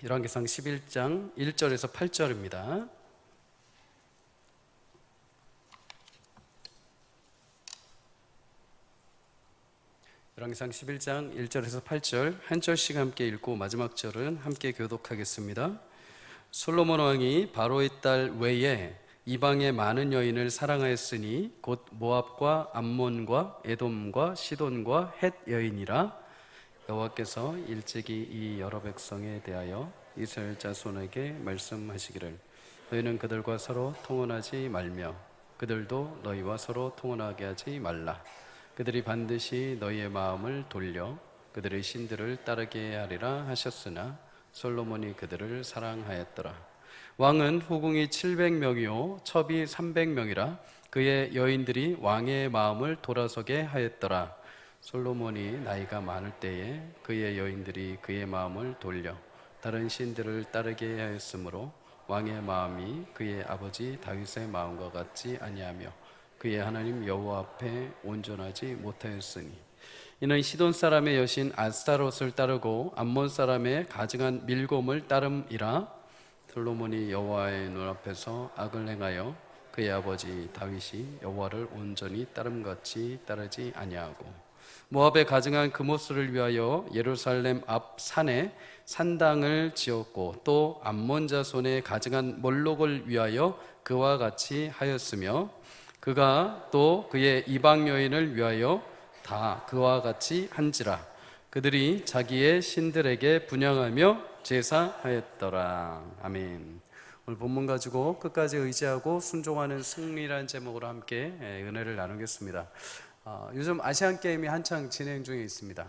열왕기상 11장 1절에서 8절입니다. 열왕기상 11장 1절에서 8절 한 절씩 함께 읽고 마지막 절은 함께 교독하겠습니다. 솔로몬 왕이 바로의 딸 외에 이방의 많은 여인을 사랑하였으니 곧 모압과 암몬과 에돔과 시돈과 헷 여인이라. 여호와께서 일찍이 이 여러 백성에 대하여 이스라엘 자손에게 말씀하시기를 너희는 그들과 서로 통혼하지 말며 그들도 너희와 서로 통혼하게 하지 말라. 그들이 반드시 너희의 마음을 돌려 그들의 신들을 따르게 하리라 하셨으나 솔로몬이 그들을 사랑하였더라. 왕은 후궁이 700명이요 첩이 300명이라 그의 여인들이 왕의 마음을 돌아서게 하였더라. 솔로몬이 나이가 많을 때에 그의 여인들이 그의 마음을 돌려 다른 신들을 따르게 하였으므로 왕의 마음이 그의 아버지 다윗의 마음과 같지 아니하며 그의 하나님 여호와 앞에 온전하지 못하였으니 이는 시돈 사람의 여신 아스타롯을 따르고 암몬 사람의 가증한 밀곰을 따름이라. 솔로몬이 여호와의 눈앞에서 악을 행하여 그의 아버지 다윗이 여호와를 온전히 따름같이 따르지 아니하고 모압의 가증한 그모스를 위하여 예루살렘 앞 산에 산당을 지었고 또 암몬 자손의 가증한 몰록을 위하여 그와 같이 하였으며 그가 또 그의 이방 여인을 위하여 다 그와 같이 한지라. 그들이 자기의 신들에게 분향하며 제사하였더라. 아멘. 오늘 본문 가지고 끝까지 의지하고 순종하는 승리라는 제목으로 함께 은혜를 나누겠습니다. 요즘 아시안게임이 한창 진행 중에 있습니다.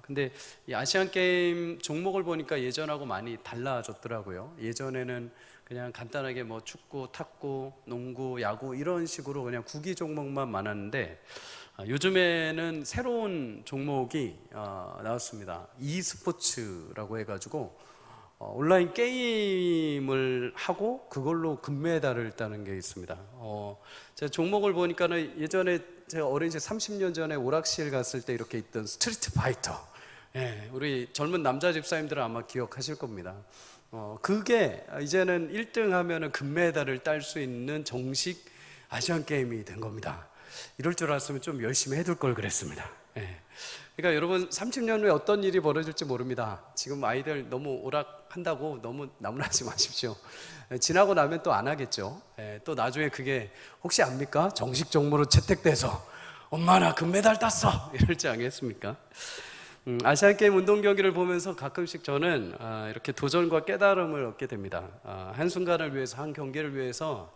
근데 이 아시안게임 종목을 보니까 예전하고 많이 달라졌더라고요. 예전에는 그냥 간단하게 뭐 축구, 탁구, 농구, 야구 이런 식으로 그냥 구기 종목만 많았는데 요즘에는 새로운 종목이 나왔습니다. e스포츠라고 해가지고 온라인 게임을 하고 그걸로 금메달을 따는 게 있습니다. 제가 종목을 보니까는 예전에 제가 어린 지 30년 전에 오락실 갔을 때 이렇게 있던 스트리트 파이터, 우리 젊은 남자 집사님들은 아마 기억하실 겁니다. 그게 이제는 1등 하면은 금메달을 딸 수 있는 정식 아시안 게임이 된 겁니다. 이럴 줄 알았으면 좀 열심히 해둘 걸 그랬습니다. 그러니까 여러분 30년 후에 어떤 일이 벌어질지 모릅니다. 지금 아이들 너무 오락한다고 너무 나무라지 마십시오. 지나고 나면 또 안 하겠죠. 또 나중에 그게 혹시 압니까? 정식 종목으로 채택돼서 엄마 나 금메달 땄어 이럴지 않겠습니까? 아시안게임 운동 경기를 보면서 가끔씩 저는 이렇게 도전과 깨달음을 얻게 됩니다. 한순간을 위해서, 한 경기를 위해서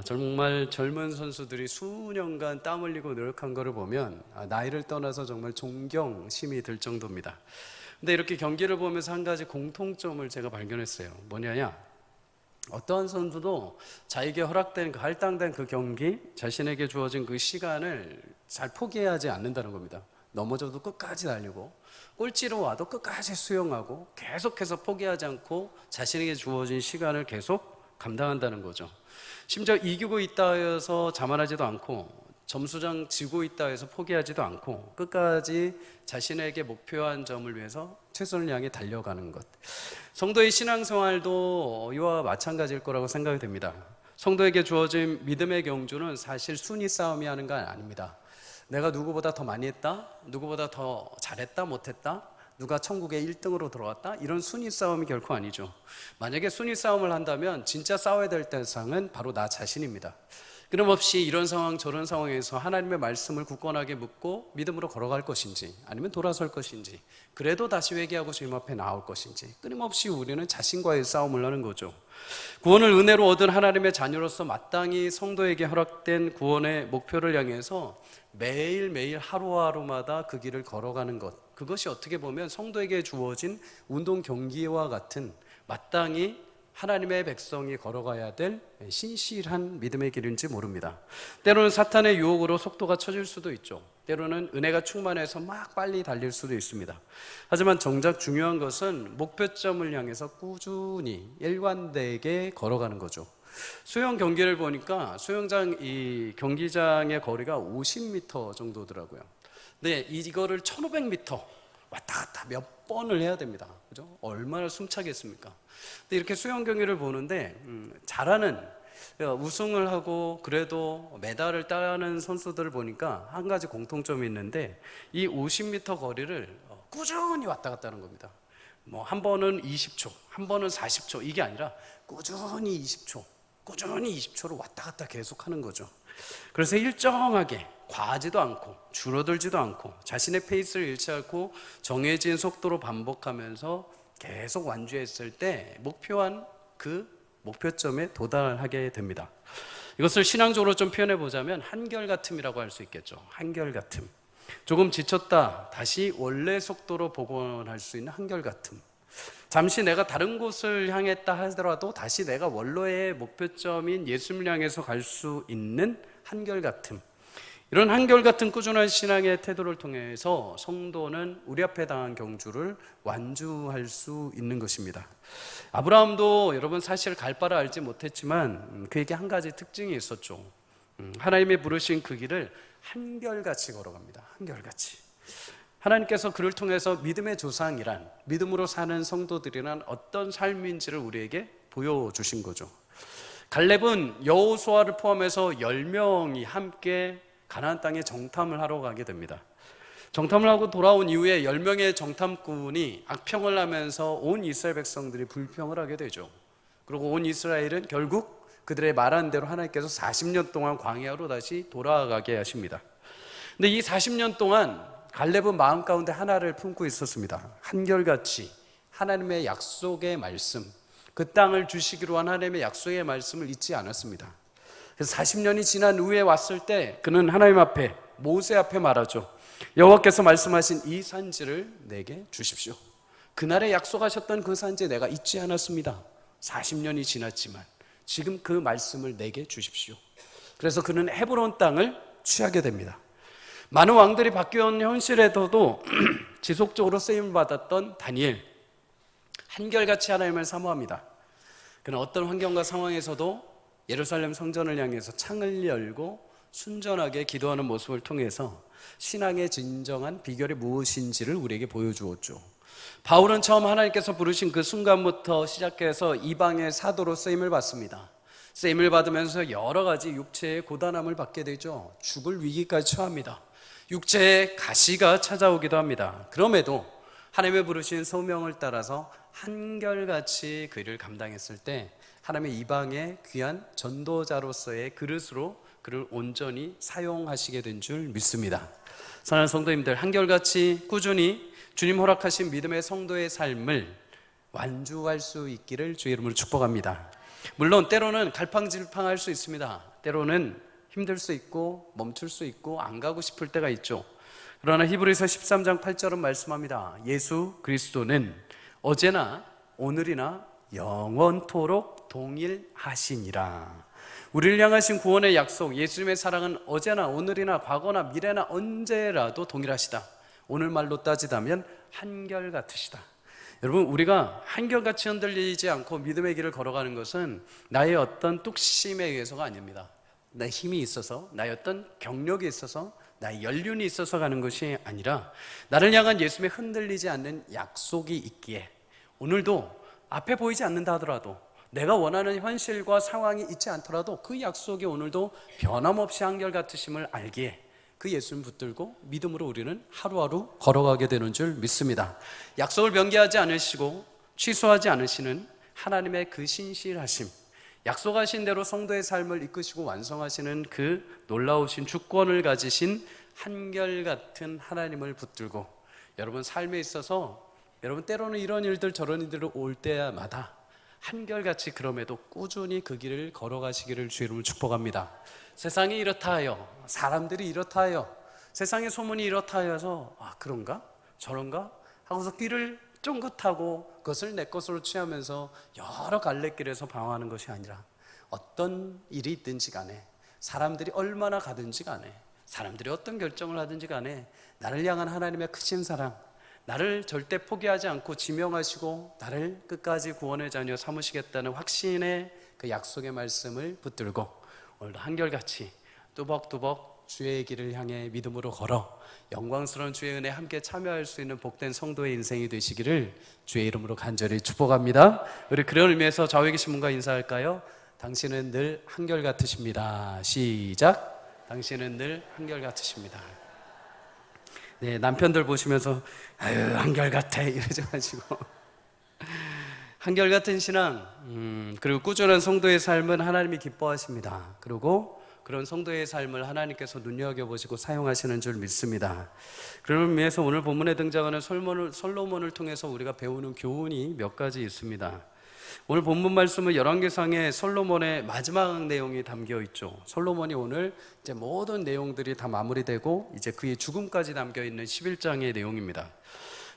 정말 젊은 선수들이 수년간 땀 흘리고 노력한 것을 보면 나이를 떠나서 정말 존경심이 들 정도입니다. 근데 이렇게 경기를 보면서 한 가지 공통점을 제가 발견했어요. 뭐냐냐, 어떠한 선수도 자에게 허락된, 할당된 그 경기, 자신에게 주어진 그 시간을 잘 포기하지 않는다는 겁니다. 넘어져도 끝까지 달리고 꼴찌로 와도 끝까지 수용하고 계속해서 포기하지 않고 자신에게 주어진 시간을 계속 감당한다는 거죠. 심지어 이기고 있다 해서 자만하지도 않고 점수장 지고 있다 해서 포기하지도 않고 끝까지 자신에게 목표한 점을 위해서 최선을 향해 달려가는 것. 성도의 신앙생활도 이와 마찬가지일 거라고 생각이 됩니다. 성도에게 주어진 믿음의 경주는 사실 순위 싸움이 하는 건 아닙니다. 내가 누구보다 더 많이 했다? 누구보다 더 잘했다? 못했다? 누가 천국에 1등으로 들어왔다? 이런 순위 싸움이 결코 아니죠. 만약에 순위 싸움을 한다면 진짜 싸워야 될 대상은 바로 나 자신입니다. 끊임없이 이런 상황 저런 상황에서 하나님의 말씀을 굳건하게 묻고 믿음으로 걸어갈 것인지 아니면 돌아설 것인지 그래도 다시 회개하고 주님 앞에 나올 것인지 끊임없이 우리는 자신과의 싸움을 하는 거죠. 구원을 은혜로 얻은 하나님의 자녀로서 마땅히 성도에게 허락된 구원의 목표를 향해서 매일매일 하루하루마다 그 길을 걸어가는 것, 그것이 어떻게 보면 성도에게 주어진 운동 경기와 같은 마땅히 하나님의 백성이 걸어가야 될 신실한 믿음의 길인지 모릅니다. 때로는 사탄의 유혹으로 속도가 처질 수도 있죠. 때로는 은혜가 충만해서 막 빨리 달릴 수도 있습니다. 하지만 정작 중요한 것은 목표점을 향해서 꾸준히 일관되게 걸어가는 거죠. 수영 경기를 보니까 수영장 이 경기장의 거리가 50m 정도더라고요. 근데 이거를 1500m 왔다 갔다 몇 번을 해야 됩니다. 그죠? 얼마나 숨차겠습니까? 근데 이렇게 수영 경기를 보는데 잘하는 우승을 하고 그래도 메달을 따는 선수들을 보니까 한 가지 공통점이 있는데 이 50m 거리를 꾸준히 왔다 갔다 하는 겁니다. 뭐 한 번은 20초, 한 번은 40초 이게 아니라 꾸준히 20초, 꾸준히 20초를 왔다 갔다 계속 하는 거죠. 그래서 일정하게 과하지도 않고 줄어들지도 않고 자신의 페이스를 잃지 않고 정해진 속도로 반복하면서 계속 완주했을 때 목표한 그 목표점에 도달하게 됩니다. 이것을 신앙적으로 좀 표현해 보자면 한결같음이라고 할 수 있겠죠. 한결같음. 조금 지쳤다 다시 원래 속도로 복원할 수 있는 한결같음. 잠시 내가 다른 곳을 향했다 하더라도 다시 내가 원로의 목표점인 예수님을 향해서 갈 수 있는 한결같음. 이런 한결같은 꾸준한 신앙의 태도를 통해서 성도는 우리 앞에 당한 경주를 완주할 수 있는 것입니다. 아브라함도 여러분 사실 갈 바를 알지 못했지만 그에게 한 가지 특징이 있었죠. 하나님의 부르신 그 길을 한결같이 걸어갑니다. 한결같이. 하나님께서 그를 통해서 믿음의 조상이란, 믿음으로 사는 성도들이란 어떤 삶인지를 우리에게 보여주신 거죠. 갈렙은 여호수아를 포함해서 10명이 함께 가나안 땅에 정탐을 하러 가게 됩니다. 정탐을 하고 돌아온 이후에 10명의 정탐꾼이 악평을 하면서 온 이스라엘 백성들이 불평을 하게 되죠. 그리고 온 이스라엘은 결국 그들의 말한 대로 하나님께서 40년 동안 광야로 다시 돌아가게 하십니다. 근데 이 40년 동안 갈렙은 마음 가운데 하나를 품고 있었습니다. 한결같이 하나님의 약속의 말씀, 그 땅을 주시기로 한 하나님의 약속의 말씀을 잊지 않았습니다. 그래서 40년이 지난 후에 왔을 때 그는 하나님 앞에, 모세 앞에 말하죠. 여호와께서 말씀하신 이 산지를 내게 주십시오. 그날에 약속하셨던 그 산지 내가 잊지 않았습니다. 40년이 지났지만 지금 그 말씀을 내게 주십시오. 그래서 그는 헤브론 땅을 취하게 됩니다. 많은 왕들이 바뀌어온 현실에서도 지속적으로 쓰임을 받았던 다니엘, 한결같이 하나님을 사모합니다. 그는 어떤 환경과 상황에서도 예루살렘 성전을 향해서 창을 열고 순전하게 기도하는 모습을 통해서 신앙의 진정한 비결이 무엇인지를 우리에게 보여주었죠. 바울은 처음 하나님께서 부르신 그 순간부터 시작해서 이방의 사도로 쓰임을 받습니다. 쓰임을 받으면서 여러 가지 육체의 고단함을 받게 되죠. 죽을 위기까지 처합니다. 육체의 가시가 찾아오기도 합니다. 그럼에도 하나님의 부르신 소명을 따라서 한결같이 그 일을 감당했을 때 하나님의 이방의 귀한 전도자로서의 그릇으로 그를 온전히 사용하시게 된 줄 믿습니다. 사랑하는 성도님들, 한결같이 꾸준히 주님 허락하신 믿음의 성도의 삶을 완주할 수 있기를 주의 이름으로 축복합니다. 물론 때로는 갈팡질팡할 수 있습니다. 때로는 힘들 수 있고 멈출 수 있고 안 가고 싶을 때가 있죠. 그러나 히브리서 13장 8절은 말씀합니다. 예수 그리스도는 어제나 오늘이나 영원토록 동일하시니라. 우리를 향하신 구원의 약속, 예수님의 사랑은 어제나 오늘이나 과거나 미래나 언제라도 동일하시다. 오늘 말로 따지다면 한결같으시다. 여러분, 우리가 한결같이 흔들리지 않고 믿음의 길을 걸어가는 것은 나의 어떤 뚝심에 의해서가 아닙니다. 나의 힘이 있어서, 나의 어떤 경력이 있어서, 나의 연륜이 있어서 가는 것이 아니라 나를 향한 예수님의 흔들리지 않는 약속이 있기에 오늘도 앞에 보이지 않는다 하더라도 내가 원하는 현실과 상황이 있지 않더라도 그 약속이 오늘도 변함없이 한결같으심을 알기에 그 예수님 붙들고 믿음으로 우리는 하루하루 걸어가게 되는 줄 믿습니다. 약속을 변개하지 않으시고 취소하지 않으시는 하나님의 그 신실하심, 약속하신 대로 성도의 삶을 이끄시고 완성하시는 그 놀라우신 주권을 가지신 한결같은 하나님을 붙들고 여러분 삶에 있어서 여러분 때로는 이런 일들 저런 일들이 올 때마다 한결같이 그럼에도 꾸준히 그 길을 걸어가시기를 주의 이름으로 축복합니다. 세상이 이렇다 하여, 사람들이 이렇다 하여, 세상의 소문이 이렇다 하여서 그런가? 저런가? 하고서 길을 쫑긋하고 그것을 내 것으로 취하면서 여러 갈래길에서 방황하는 것이 아니라 어떤 일이 있든지 간에 사람들이 얼마나 가든지 간에 사람들이 어떤 결정을 하든지 간에 나를 향한 하나님의 크신 사랑, 나를 절대 포기하지 않고 지명하시고 나를 끝까지 구원의 자녀 삼으시겠다는 확신의 그 약속의 말씀을 붙들고 오늘도 한결같이 뚜벅뚜벅 주의 길을 향해 믿음으로 걸어 영광스러운 주의 은혜에 함께 참여할 수 있는 복된 성도의 인생이 되시기를 주의 이름으로 간절히 축복합니다. 우리 그런 의미에서 좌우에 계신 분과 인사할까요? 당신은 늘 한결같으십니다. 시작. 당신은 늘 한결같으십니다. 네, 남편들 보시면서 아유 한결같아 이러지 마시고 한결같은 신앙, 그리고 꾸준한 성도의 삶은 하나님이 기뻐하십니다. 그리고 그런 성도의 삶을 하나님께서 눈여겨보시고 사용하시는 줄 믿습니다. 그런 의미에서 오늘 본문에 등장하는 솔로몬을 통해서 우리가 배우는 교훈이 몇 가지 있습니다. 오늘 본문 말씀은 열왕기상의 솔로몬의 마지막 내용이 담겨 있죠. 솔로몬이 오늘 이제 모든 내용들이 다 마무리되고 이제 그의 죽음까지 담겨 있는 11장의 내용입니다.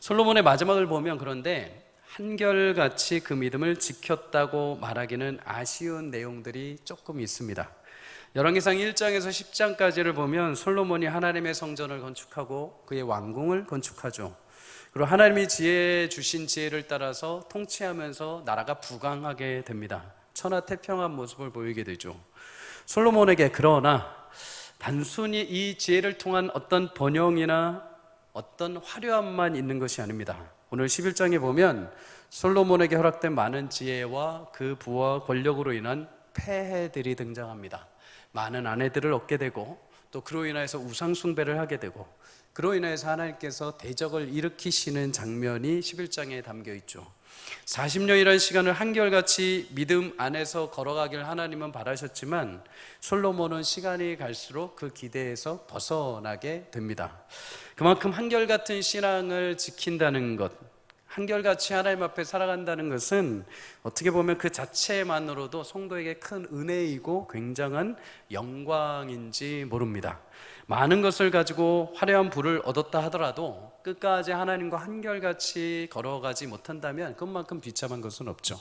솔로몬의 마지막을 보면 그런데 한결같이 그 믿음을 지켰다고 말하기는 아쉬운 내용들이 조금 있습니다. 열왕기상 1장에서 10장까지를 보면 솔로몬이 하나님의 성전을 건축하고 그의 왕궁을 건축하죠. 그리고 하나님이 지혜 주신 지혜를 따라서 통치하면서 나라가 부강하게 됩니다. 천하태평한 모습을 보이게 되죠. 솔로몬에게 그러나 단순히 이 지혜를 통한 어떤 번영이나 어떤 화려함만 있는 것이 아닙니다. 오늘 11장에 보면 솔로몬에게 허락된 많은 지혜와 그 부와 권력으로 인한 폐해들이 등장합니다. 많은 아내들을 얻게 되고 또 그로 인해서 우상 숭배를 하게 되고 그로 인해서 하나님께서 대적을 일으키시는 장면이 11장에 담겨 있죠. 40년이라는 시간을 한결같이 믿음 안에서 걸어가길 하나님은 바라셨지만 솔로몬은 시간이 갈수록 그 기대에서 벗어나게 됩니다. 그만큼 한결같은 신앙을 지킨다는 것, 한결같이 하나님 앞에 살아간다는 것은 어떻게 보면 그 자체만으로도 성도에게 큰 은혜이고 굉장한 영광인지 모릅니다. 많은 것을 가지고 화려한 부를 얻었다 하더라도 끝까지 하나님과 한결같이 걸어가지 못한다면 그것만큼 비참한 것은 없죠.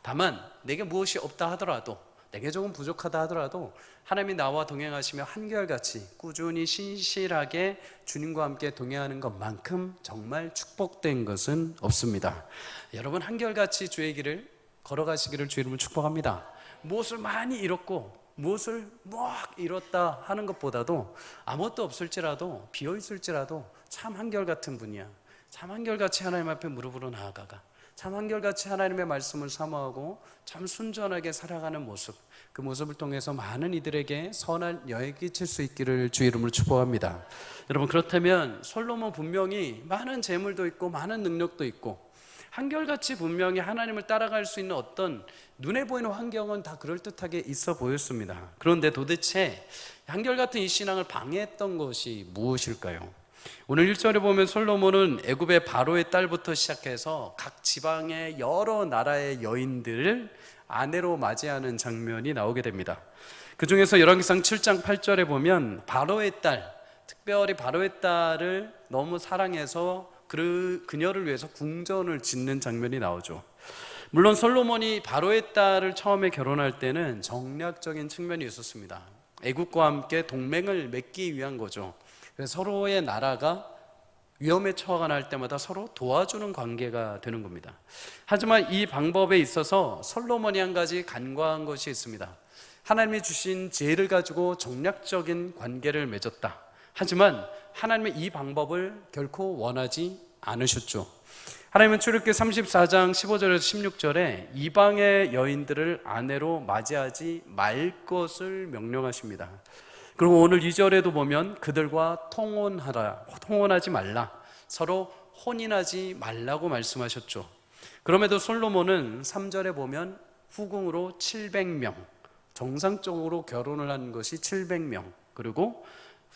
다만 내게 무엇이 없다 하더라도, 내게 조금 부족하다 하더라도 하나님이 나와 동행하시며 한결같이 꾸준히 신실하게 주님과 함께 동행하는 것만큼 정말 축복된 것은 없습니다. 여러분 한결같이 주의 길을 걸어가시기를 주 이름으로 축복합니다. 무엇을 많이 잃었고 무엇을 막 잃었다 하는 것보다도 아무것도 없을지라도 비어있을지라도 참 한결같은 분이야. 참 한결같이 하나님 앞에 무릎으로 나아가가 참 한결같이 하나님의 말씀을 사모하고 참 순전하게 살아가는 모습, 그 모습을 통해서 많은 이들에게 선한 영향을 끼칠 수 있기를 주 이름으로 축복합니다. 여러분 그렇다면 솔로몬 분명히 많은 재물도 있고 많은 능력도 있고 한결같이 분명히 하나님을 따라갈 수 있는 어떤 눈에 보이는 환경은 다 그럴듯하게 있어 보였습니다. 그런데 도대체 한결같은 이 신앙을 방해했던 것이 무엇일까요? 오늘 1절에 보면 솔로몬은 애굽의 바로의 딸부터 시작해서 각 지방의 여러 나라의 여인들을 아내로 맞이하는 장면이 나오게 됩니다. 그 중에서 열왕기상 7장 8절에 보면 바로의 딸, 특별히 바로의 딸을 너무 사랑해서 그녀를 위해서 궁전을 짓는 장면이 나오죠. 물론 솔로몬이 바로의 딸을 처음에 결혼할 때는 정략적인 측면이 있었습니다. 애국과 함께 동맹을 맺기 위한 거죠. 그래서 서로의 나라가 위험에 처할 때마다 서로 도와주는 관계가 되는 겁니다. 하지만 이 방법에 있어서 솔로몬이 한 가지 간과한 것이 있습니다. 하나님이 주신 지혜를 가지고 정략적인 관계를 맺었다. 하지만 하나님의 이 방법을 결코 원하지 않으셨죠. 하나님은 출애굽기 34장 15절에서 16절에 이방의 여인들을 아내로 맞이하지 말 것을 명령하십니다. 그리고 오늘 2절에도 보면 그들과 통혼하지 말라, 서로 혼인하지 말라고 말씀하셨죠. 그럼에도 솔로몬은 3절에 보면 후궁으로 700명, 정상적으로 결혼을 한 것이 700명, 그리고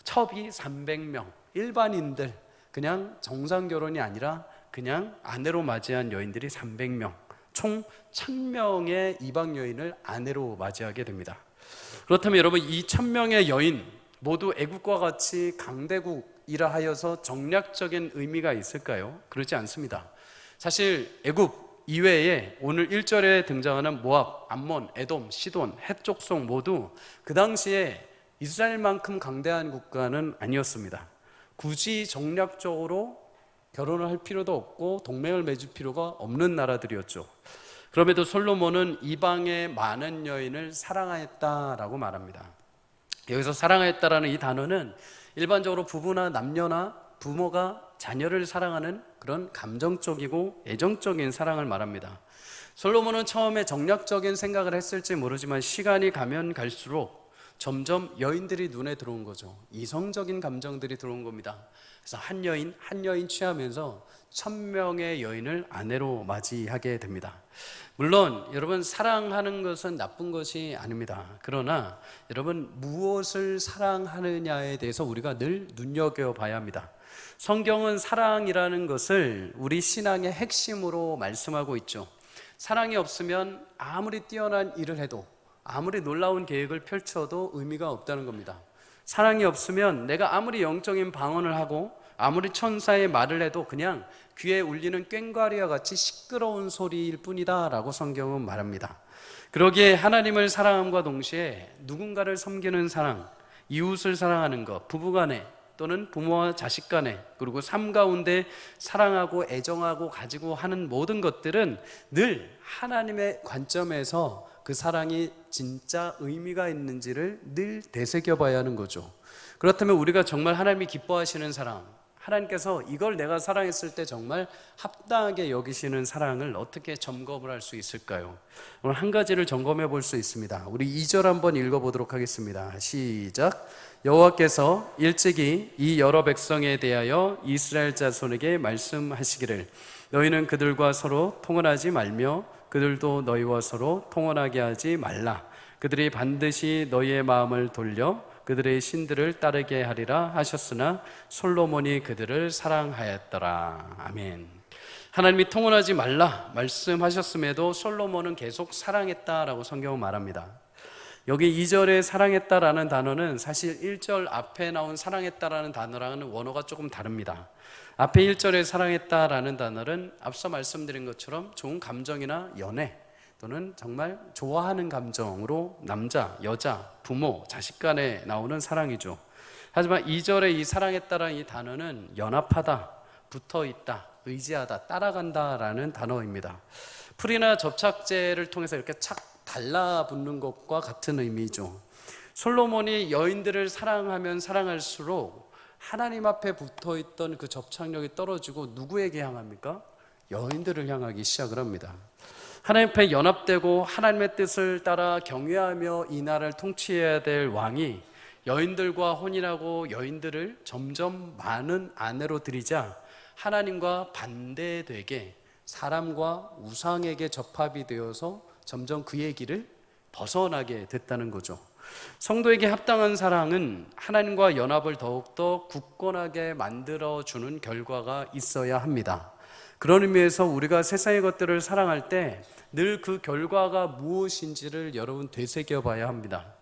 첩이 300명, 일반인들, 그냥 정상 결혼이 아니라 그냥 아내로 맞이한 여인들이 300명, 총 1000명의 이방 여인을 아내로 맞이하게 됩니다. 그렇다면 여러분 이 1000명의 여인 모두 애국과 같이 강대국이라 하여서 정략적인 의미가 있을까요? 그렇지 않습니다. 사실 애국 이외에 오늘 1절에 등장하는 모압, 암몬, 에돔, 시돈, 헷 족속 모두 그 당시에 이스라엘만큼 강대한 국가는 아니었습니다. 굳이 정략적으로 결혼을 할 필요도 없고 동맹을 맺을 필요가 없는 나라들이었죠. 그럼에도 솔로몬은 이방의 많은 여인을 사랑하였다라고 말합니다. 여기서 사랑하였다라는 이 단어는 일반적으로 부부나 남녀나 부모가 자녀를 사랑하는 그런 감정적이고 애정적인 사랑을 말합니다. 솔로몬은 처음에 정략적인 생각을 했을지 모르지만 시간이 가면 갈수록 점점 여인들이 눈에 들어온 거죠. 이성적인 감정들이 들어온 겁니다. 그래서 한 여인 취하면서 1000명의 여인을 아내로 맞이하게 됩니다. 물론 여러분, 사랑하는 것은 나쁜 것이 아닙니다. 그러나 여러분, 무엇을 사랑하느냐에 대해서 우리가 늘 눈여겨봐야 합니다. 성경은 사랑이라는 것을 우리 신앙의 핵심으로 말씀하고 있죠. 사랑이 없으면 아무리 뛰어난 일을 해도, 아무리 놀라운 계획을 펼쳐도 의미가 없다는 겁니다. 사랑이 없으면 내가 아무리 영적인 방언을 하고 아무리 천사의 말을 해도 그냥 귀에 울리는 꽹과리와 같이 시끄러운 소리일 뿐이다 라고 성경은 말합니다. 그러기에 하나님을 사랑함과 동시에 누군가를 섬기는 사랑, 이웃을 사랑하는 것, 부부간에 또는 부모와 자식 간에, 그리고 삶 가운데 사랑하고 애정하고 가지고 하는 모든 것들은 늘 하나님의 관점에서 그 사랑이 진짜 의미가 있는지를 늘 되새겨봐야 하는 거죠. 그렇다면 우리가 정말 하나님이 기뻐하시는 사랑, 하나님께서 이걸 내가 사랑했을 때 정말 합당하게 여기시는 사랑을 어떻게 점검을 할 수 있을까요? 오늘 한 가지를 점검해 볼 수 있습니다. 우리 2절 한번 읽어보도록 하겠습니다. 시작. 여호와께서 일찍이 이 여러 백성에 대하여 이스라엘 자손에게 말씀하시기를 너희는 그들과 서로 통혼하지 말며 그들도 너희와 서로 통혼하게 하지 말라. 그들이 반드시 너희의 마음을 돌려 그들의 신들을 따르게 하리라 하셨으나 솔로몬이 그들을 사랑하였더라. 아멘. 하나님이 통혼하지 말라 말씀하셨음에도 솔로몬은 계속 사랑했다라고 성경은 말합니다. 여기 2절에 사랑했다라는 단어는 사실 1절 앞에 나온 사랑했다라는 단어랑은 원어가 조금 다릅니다. 앞에 1절에 사랑했다라는 단어는 앞서 말씀드린 것처럼 좋은 감정이나 연애 또는 정말 좋아하는 감정으로 남자, 여자, 부모, 자식 간에 나오는 사랑이죠. 하지만 2절에 이 사랑했다라는 이 단어는 연합하다, 붙어있다, 의지하다, 따라간다라는 단어입니다. 풀이나 접착제를 통해서 이렇게 착 달라붙는 것과 같은 의미죠. 솔로몬이 여인들을 사랑하면 사랑할수록 하나님 앞에 붙어있던 그 접착력이 떨어지고 누구에게 향합니까? 여인들을 향하기 시작을 합니다. 하나님 앞에 연합되고 하나님의 뜻을 따라 경외하며 이 나라를 통치해야 될 왕이 여인들과 혼인하고 여인들을 점점 많은 아내로 들이자 하나님과 반대되게 사람과 우상에게 접합이 되어서 점점 그의 길을 벗어나게 됐다는 거죠. 성도에게 합당한 사랑은 하나님과 연합을 더욱더 굳건하게 만들어주는 결과가 있어야 합니다. 그런 의미에서 우리가 세상의 것들을 사랑할 때 늘 그 결과가 무엇인지를 여러분 되새겨 봐야 합니다.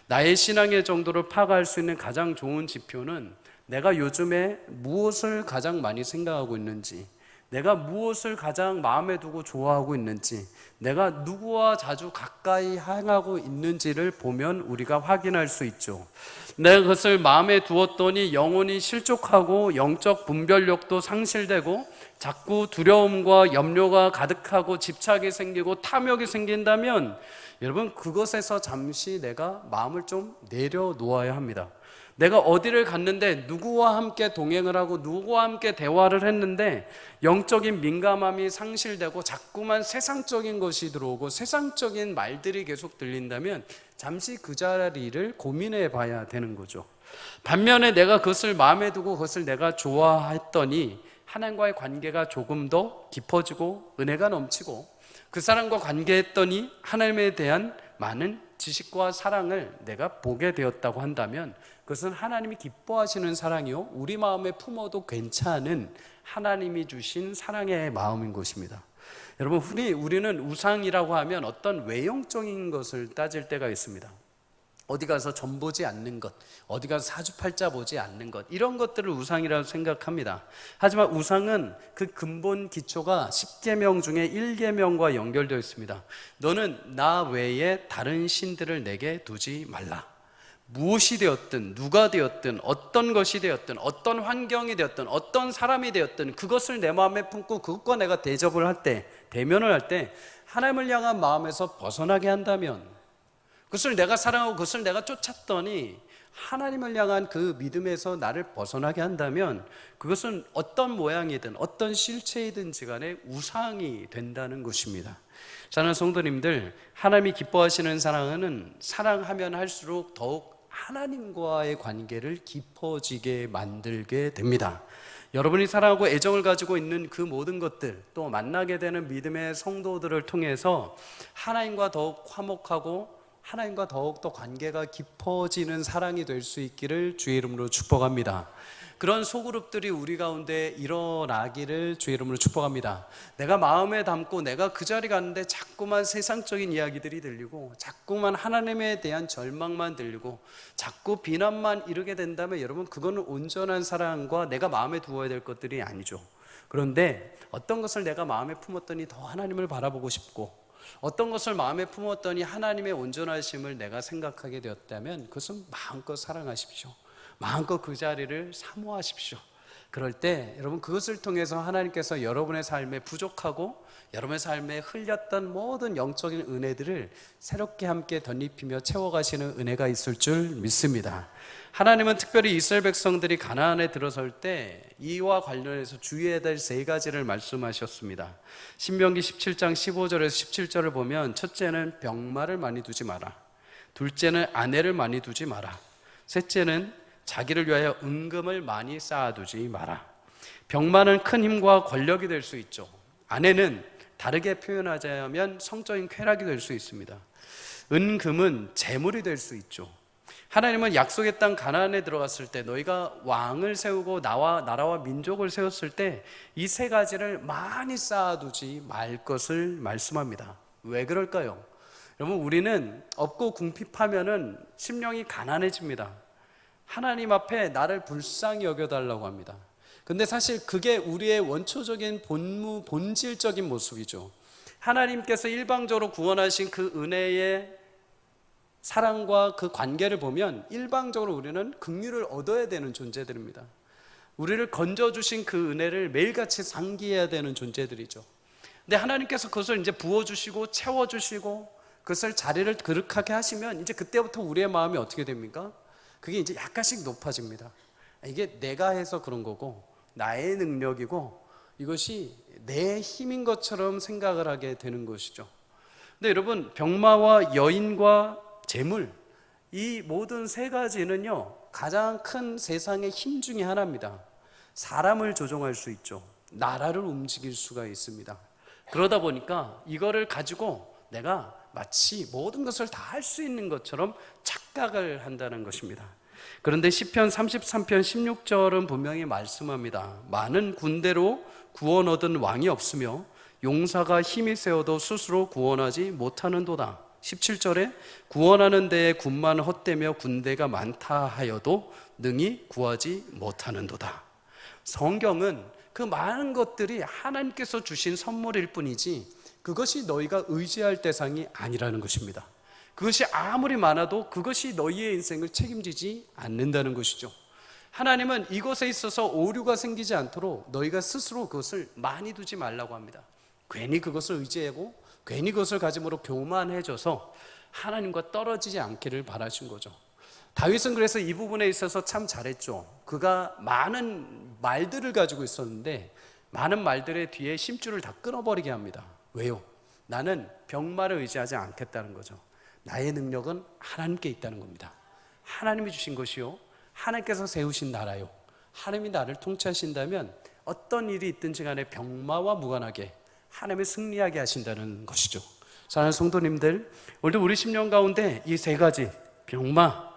나의 신앙의 정도를 파악할 수 있는 가장 좋은 지표는 내가 요즘에 무엇을 가장 많이 생각하고 있는지, 내가 무엇을 가장 마음에 두고 좋아하고 있는지, 내가 누구와 자주 가까이 향하고 있는지를 보면 우리가 확인할 수 있죠. 내가 그것을 마음에 두었더니 영혼이 실족하고 영적 분별력도 상실되고 자꾸 두려움과 염려가 가득하고 집착이 생기고 탐욕이 생긴다면 여러분, 그것에서 잠시 내가 마음을 좀 내려놓아야 합니다. 내가 어디를 갔는데 누구와 함께 동행을 하고 누구와 함께 대화를 했는데 영적인 민감함이 상실되고 자꾸만 세상적인 것이 들어오고 세상적인 말들이 계속 들린다면 잠시 그 자리를 고민해 봐야 되는 거죠. 반면에 내가 그것을 마음에 두고 그것을 내가 좋아했더니 하나님과의 관계가 조금 더 깊어지고 은혜가 넘치고 그 사람과 관계했더니 하나님에 대한 많은 지식과 사랑을 내가 보게 되었다고 한다면 그것은 하나님이 기뻐하시는 사랑이요, 우리 마음에 품어도 괜찮은 하나님이 주신 사랑의 마음인 것입니다. 여러분, 흔히 우리는 우상이라고 하면 어떤 외형적인 것을 따질 때가 있습니다. 어디 가서 점 보지 않는 것, 어디 가서 사주팔자 보지 않는 것, 이런 것들을 우상이라고 생각합니다. 하지만 우상은 그 근본 기초가 10계명 중에 1계명과 연결되어 있습니다. 너는 나 외에 다른 신들을 내게 두지 말라. 무엇이 되었든 누가 되었든 어떤 것이 되었든 어떤 환경이 되었든 어떤 사람이 되었든 그것을 내 마음에 품고 그것과 내가 대접을 할 때, 대면을 할 때 하나님을 향한 마음에서 벗어나게 한다면, 그것을 내가 사랑하고 그것을 내가 쫓았더니 하나님을 향한 그 믿음에서 나를 벗어나게 한다면 그것은 어떤 모양이든 어떤 실체이든지 간에 우상이 된다는 것입니다. 사랑하는 성도님들, 하나님이 기뻐하시는 사랑은 사랑하면 할수록 더욱 하나님과의 관계를 깊어지게 만들게 됩니다. 여러분이 사랑하고 애정을 가지고 있는 그 모든 것들, 또 만나게 되는 믿음의 성도들을 통해서 하나님과 더욱 화목하고 하나님과 더욱더 관계가 깊어지는 사랑이 될 수 있기를 주의 이름으로 축복합니다. 그런 소그룹들이 우리 가운데 일어나기를 주의 이름으로 축복합니다. 내가 마음에 담고 내가 그 자리 갔는데 자꾸만 세상적인 이야기들이 들리고 자꾸만 하나님에 대한 절망만 들리고 자꾸 비난만 이르게 된다면 여러분, 그거는 온전한 사랑과 내가 마음에 두어야 될 것들이 아니죠. 그런데 어떤 것을 내가 마음에 품었더니 더 하나님을 바라보고 싶고, 어떤 것을 마음에 품었더니 하나님의 온전하심을 내가 생각하게 되었다면 그것은 마음껏 사랑하십시오. 마음껏 그 자리를 사모하십시오. 그럴 때 여러분, 그것을 통해서 하나님께서 여러분의 삶에 부족하고 여러분의 삶에 흘렸던 모든 영적인 은혜들을 새롭게 함께 덧입히며 채워가시는 은혜가 있을 줄 믿습니다. 하나님은 특별히 이스라엘 백성들이 가나안에 들어설 때 이와 관련해서 주의해야 될 세 가지를 말씀하셨습니다. 신명기 17장 15절에서 17절을 보면, 첫째는 병마를 많이 두지 마라, 둘째는 아내를 많이 두지 마라, 셋째는 자기를 위하여 은금을 많이 쌓아두지 마라. 병마는 큰 힘과 권력이 될 수 있죠. 아내는 다르게 표현하자면 성적인 쾌락이 될 수 있습니다. 은금은 재물이 될 수 있죠. 하나님은 약속의 땅 가나안에 들어갔을 때 너희가 왕을 세우고 나라와 민족을 세웠을 때 이 세 가지를 많이 쌓아두지 말 것을 말씀합니다. 왜 그럴까요? 여러분, 우리는 없고 궁핍하면은 심령이 가난해집니다. 하나님 앞에 나를 불쌍히 여겨달라고 합니다. 근데 사실 그게 우리의 원초적인 본질적인 모습이죠. 하나님께서 일방적으로 구원하신 그 은혜의 사랑과 그 관계를 보면 일방적으로 우리는 긍휼을 얻어야 되는 존재들입니다. 우리를 건져주신 그 은혜를 매일같이 상기해야 되는 존재들이죠. 근데 하나님께서 그것을 이제 부어주시고 채워주시고 그것을 자리를 그릇하게 하시면 이제 그때부터 우리의 마음이 어떻게 됩니까? 그게 이제 약간씩 높아집니다. 이게 내가 해서 그런 거고 나의 능력이고 이것이 내 힘인 것처럼 생각을 하게 되는 것이죠. 근데 여러분, 병마와 여인과 재물, 이 모든 세 가지는요 가장 큰 세상의 힘 중에 하나입니다. 사람을 조종할 수 있죠. 나라를 움직일 수가 있습니다. 그러다 보니까 이거를 가지고 내가 마치 모든 것을 다 할 수 있는 것처럼 착각을 한다는 것입니다. 그런데 시편 33편 16절은 분명히 말씀합니다. 많은 군대로 구원 얻은 왕이 없으며 용사가 힘이 세어도 스스로 구원하지 못하는도다. 17절에 구원하는 데에 군만 헛되며 군대가 많다 하여도 능히 구하지 못하는도다. 성경은 그 많은 것들이 하나님께서 주신 선물일 뿐이지 그것이 너희가 의지할 대상이 아니라는 것입니다. 그것이 아무리 많아도 그것이 너희의 인생을 책임지지 않는다는 것이죠. 하나님은 이것에 있어서 오류가 생기지 않도록 너희가 스스로 그것을 많이 두지 말라고 합니다. 괜히 그것을 의지하고 괜히 그것을 가짐으로 교만해져서 하나님과 떨어지지 않기를 바라신 거죠. 다윗은 그래서 이 부분에 있어서 참 잘했죠. 그가 많은 말들을 가지고 있었는데 많은 말들의 뒤에 심줄을 다 끊어버리게 합니다. 왜요? 나는 병마를 의지하지 않겠다는 거죠. 나의 능력은 하나님께 있다는 겁니다. 하나님이 주신 것이요, 하나님께서 세우신 나라요, 하나님이 나를 통치하신다면 어떤 일이 있든지 간에 병마와 무관하게 하나님이 승리하게 하신다는 것이죠. 사랑하는 성도님들, 오늘도 우리 심령 가운데 이 세 가지, 병마,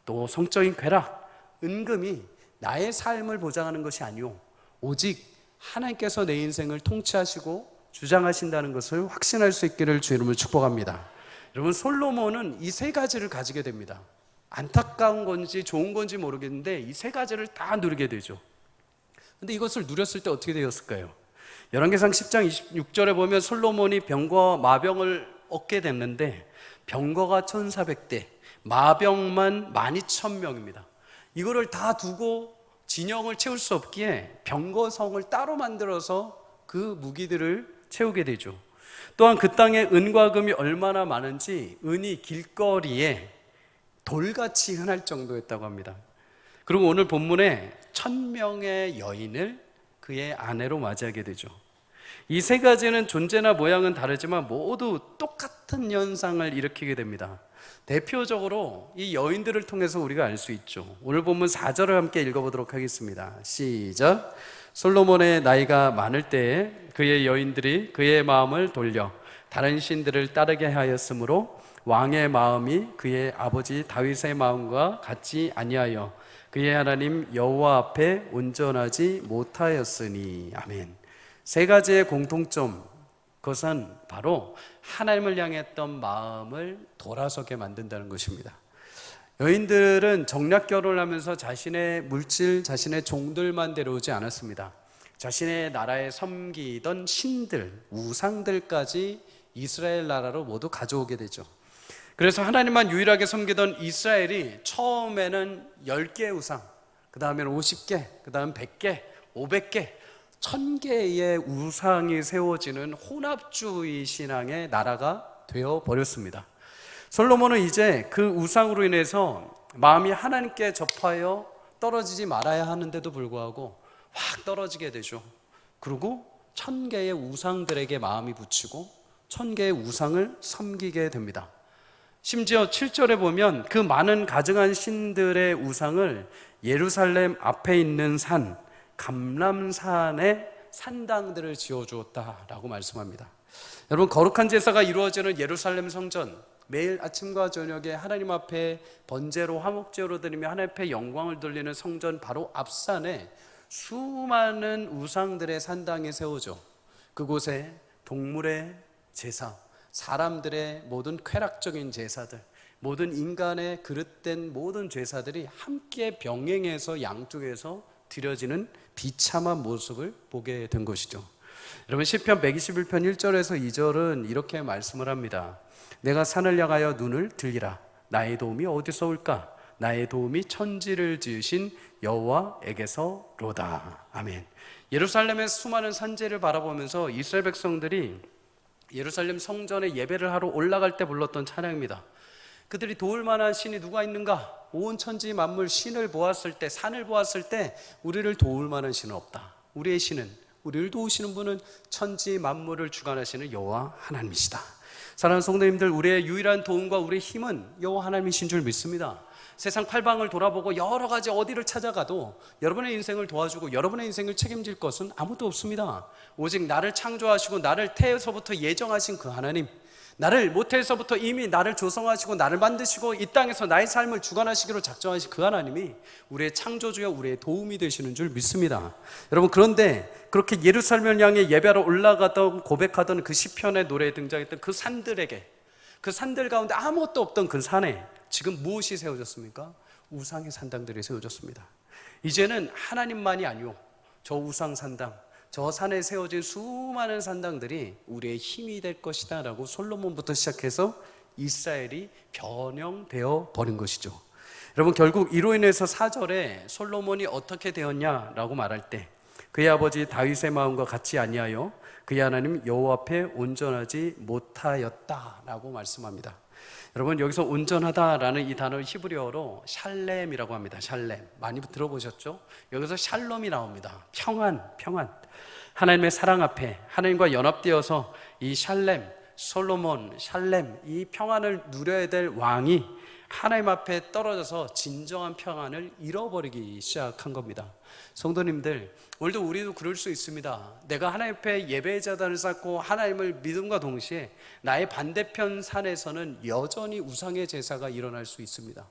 또 성적인 쾌락, 은금이 나의 삶을 보장하는 것이 아니오, 오직 하나님께서 내 인생을 통치하시고 주장하신다는 것을 확신할 수 있기를 주 이름으로 축복합니다. 여러분, 솔로몬은 이 세 가지를 가지게 됩니다. 안타까운 건지 좋은 건지 모르겠는데 이 세 가지를 다 누리게 되죠. 근데 이것을 누렸을 때 어떻게 되었을까요? 열왕기상 10장 26절에 보면 솔로몬이 병과 마병을 얻게 됐는데 병거가 1,400대, 마병만 12,000명입니다. 이거를 다 두고 진영을 채울 수 없기에 병거성을 따로 만들어서 그 무기들을 채우게 되죠. 또한 그 땅에 은과 금이 얼마나 많은지 은이 길거리에 돌같이 흔할 정도였다고 합니다. 그리고 오늘 본문에 1000명의 여인을 그의 아내로 맞이하게 되죠. 이 세 가지는 존재나 모양은 다르지만 모두 똑같은 현상을 일으키게 됩니다. 대표적으로 이 여인들을 통해서 우리가 알 수 있죠. 오늘 본문 4절을 함께 읽어보도록 하겠습니다. 시작. 솔로몬의 나이가 많을 때에 그의 여인들이 그의 마음을 돌려 다른 신들을 따르게 하였으므로 왕의 마음이 그의 아버지 다윗의 마음과 같지 아니하여 그의 하나님 여호와 앞에 온전하지 못하였으니. 아멘. 세 가지의 공통점, 그것은 바로 하나님을 향했던 마음을 돌아서게 만든다는 것입니다. 여인들은 정략 결혼을 하면서 자신의 물질, 자신의 종들만 데려오지 않았습니다. 자신의 나라에 섬기던 신들, 우상들까지 이스라엘 나라로 모두 가져오게 되죠. 그래서 하나님만 유일하게 섬기던 이스라엘이 처음에는 10개의 우상, 그 다음에는 50개, 그 다음 100개, 500개, 1000개의 우상이 세워지는 혼합주의 신앙의 나라가 되어버렸습니다. 솔로몬은 이제 그 우상으로 인해서 마음이 하나님께 접하여 떨어지지 말아야 하는데도 불구하고 확 떨어지게 되죠. 그리고 1000개의 우상들에게 마음이 붙이고 1000개의 우상을 섬기게 됩니다. 심지어 7절에 보면 그 많은 가증한 신들의 우상을 예루살렘 앞에 있는 산 감람산에 산당들을 지어주었다라고 말씀합니다. 여러분, 거룩한 제사가 이루어지는 예루살렘 성전, 매일 아침과 저녁에 하나님 앞에 번제로 화목제로 드리며 하나님 앞에 영광을 돌리는 성전 바로 앞산에 수많은 우상들의 산당이 세워져 그곳에 동물의 제사, 사람들의 모든 쾌락적인 제사들, 모든 인간의 그릇된 모든 제사들이 함께 병행해서 양쪽에서 드려지는 비참한 모습을 보게 된 것이죠. 여러분, 시편 121편 1절에서 2절은 이렇게 말씀을 합니다. 내가 산을 향하여 눈을 들리라. 나의 도움이 어디서 올까? 나의 도움이 천지를 지으신 여호와에게서로다. 아멘. 예루살렘의 수많은 산재를 바라보면서 이스라엘 백성들이 예루살렘 성전에 예배를 하러 올라갈 때 불렀던 찬양입니다. 그들이 도울 만한 신이 누가 있는가? 온 천지 만물 신을 보았을 때, 산을 보았을 때 우리를 도울 만한 신은 없다. 우리의 신은, 우리를 도우시는 분은 천지 만물을 주관하시는 여호와 하나님이시다. 사랑하는 성도님들, 우리의 유일한 도움과 우리의 힘은 여호와 하나님이신 줄 믿습니다. 세상 팔방을 돌아보고 여러 가지 어디를 찾아가도 여러분의 인생을 도와주고 여러분의 인생을 책임질 것은 아무도 없습니다. 오직 나를 창조하시고 나를 태에서부터 예정하신 그 하나님, 나를 모태에서부터 이미 나를 조성하시고 나를 만드시고 이 땅에서 나의 삶을 주관하시기로 작정하신 그 하나님이 우리의 창조주여 우리의 도움이 되시는 줄 믿습니다. 여러분, 그런데 그렇게 예루살렘을 향해 예배하러 올라가던 고백하던 그 시편의 노래에 등장했던 그 산들에게, 그 산들 가운데 아무것도 없던 그 산에 지금 무엇이 세워졌습니까? 우상의 산당들이 세워졌습니다. 이제는 하나님만이 아니오, 저 우상 산당, 저 산에 세워진 수많은 산당들이 우리의 힘이 될 것이다 라고 솔로몬부터 시작해서 이스라엘이 변형되어 버린 것이죠. 여러분, 결국 이로 인해서 4절에 솔로몬이 어떻게 되었냐라고 말할 때 그의 아버지 다윗의 마음과 같이 아니하여 그의 하나님 여호와 앞에 온전하지 못하였다라고 말씀합니다. 여러분, 여기서 온전하다라는 이 단어를 히브리어로 샬렘이라고 합니다. 샬렘, 많이 들어보셨죠? 여기서 샬롬이 나옵니다. 평안. 하나님의 사랑 앞에 하나님과 연합되어서 이 샬렘, 솔로몬, 샬렘, 이 평안을 누려야 될 왕이 하나님 앞에 떨어져서 진정한 평안을 잃어버리기 시작한 겁니다. 성도님들, 오늘도 우리도 그럴 수 있습니다. 내가 하나님 앞에 예배의 자단을 쌓고 하나님을 믿음과 동시에 나의 반대편 산에서는 여전히 우상의 제사가 일어날 수 있습니다.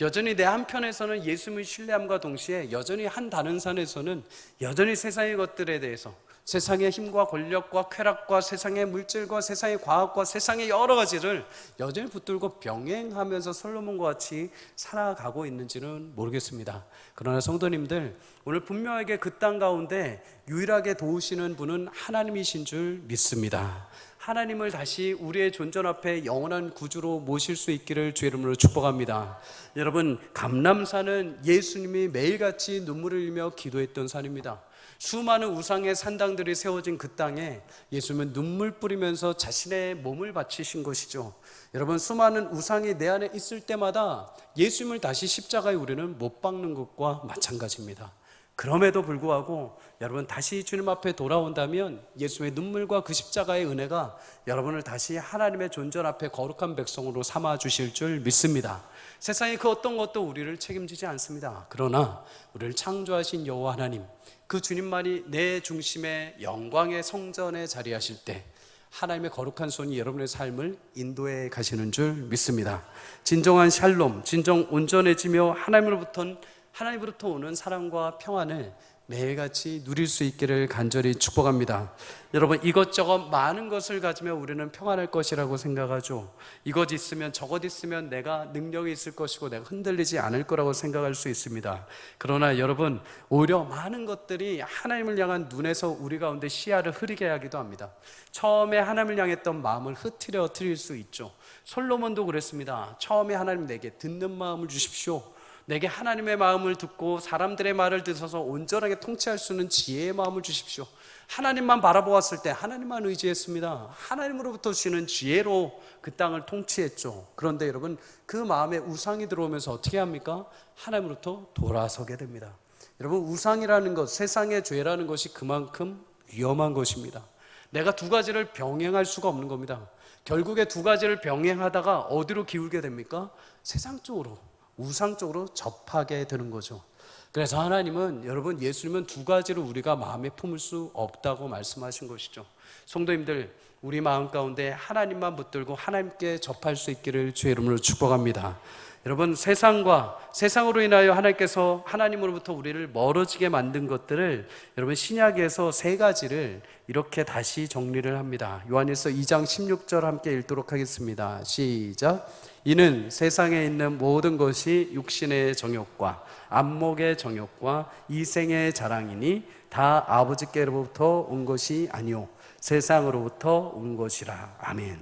여전히 내 한편에서는 예수님을 신뢰함과 동시에 여전히 한 다른 산에서는 여전히 세상의 것들에 대해서, 세상의 힘과 권력과 쾌락과 세상의 물질과 세상의 과학과 세상의 여러 가지를 여전히 붙들고 병행하면서 솔로몬과 같이 살아가고 있는지는 모르겠습니다. 그러나 성도님들, 오늘 분명하게 그 땅 가운데 유일하게 도우시는 분은 하나님이신 줄 믿습니다. 하나님을 다시 우리의 존전 앞에 영원한 구주로 모실 수 있기를 주의 이름으로 축복합니다. 여러분, 감람산은 예수님이 매일같이 눈물을 흘리며 기도했던 산입니다. 수많은 우상의 산당들이 세워진 그 땅에 예수님은 눈물 뿌리면서 자신의 몸을 바치신 것이죠. 여러분, 수많은 우상이 내 안에 있을 때마다 예수님을 다시 십자가에 우리는 못 박는 것과 마찬가지입니다. 그럼에도 불구하고 여러분 다시 주님 앞에 돌아온다면 예수님의 눈물과 그 십자가의 은혜가 여러분을 다시 하나님의 존전 앞에 거룩한 백성으로 삼아 주실 줄 믿습니다. 세상의 그 어떤 것도 우리를 책임지지 않습니다. 그러나 우리를 창조하신 여호와 하나님, 그 주님만이 내 중심의 영광의 성전에 자리하실 때 하나님의 거룩한 손이 여러분의 삶을 인도해 가시는 줄 믿습니다. 진정한 샬롬, 진정 온전해지며 하나님으로부터 오는 사랑과 평안을 매일같이 누릴 수 있기를 간절히 축복합니다. 여러분, 이것저것 많은 것을 가지며 우리는 평안할 것이라고 생각하죠. 이것 있으면 저것 있으면 내가 능력이 있을 것이고 내가 흔들리지 않을 거라고 생각할 수 있습니다. 그러나 여러분, 오히려 많은 것들이 하나님을 향한 눈에서 우리 가운데 시야를 흐리게 하기도 합니다. 처음에 하나님을 향했던 마음을 흐트러뜨릴 수 있죠. 솔로몬도 그랬습니다. 처음에 하나님 내게 듣는 마음을 주십시오. 내게 하나님의 마음을 듣고 사람들의 말을 들어서 온전하게 통치할 수 있는 지혜의 마음을 주십시오. 하나님만 바라보았을 때 하나님만 의지했습니다. 하나님으로부터 주시는 지혜로 그 땅을 통치했죠. 그런데 여러분, 그 마음에 우상이 들어오면서 어떻게 합니까? 하나님으로부터 돌아서게 됩니다. 여러분, 우상이라는 것, 세상의 죄라는 것이 그만큼 위험한 것입니다. 내가 두 가지를 병행할 수가 없는 겁니다. 결국에 두 가지를 병행하다가 어디로 기울게 됩니까? 세상 쪽으로, 우상 쪽으로 접하게 되는 거죠. 그래서 하나님은, 여러분, 예수님은 두 가지를 우리가 마음에 품을 수 없다고 말씀하신 것이죠. 성도님들, 우리 마음 가운데 하나님만 붙들고 하나님께 접할 수 있기를 주의 이름으로 축복합니다. 여러분, 세상으로 인하여 하나님께서 하나님으로부터 우리를 멀어지게 만든 것들을 여러분 신약에서 세 가지를 이렇게 다시 정리를 합니다. 요한일서 2장 16절 함께 읽도록 하겠습니다. 시작. 이는 세상에 있는 모든 것이 육신의 정욕과 안목의 정욕과 이생의 자랑이니 다 아버지께로부터 온 것이 아니오 세상으로부터 온 것이라. 아멘.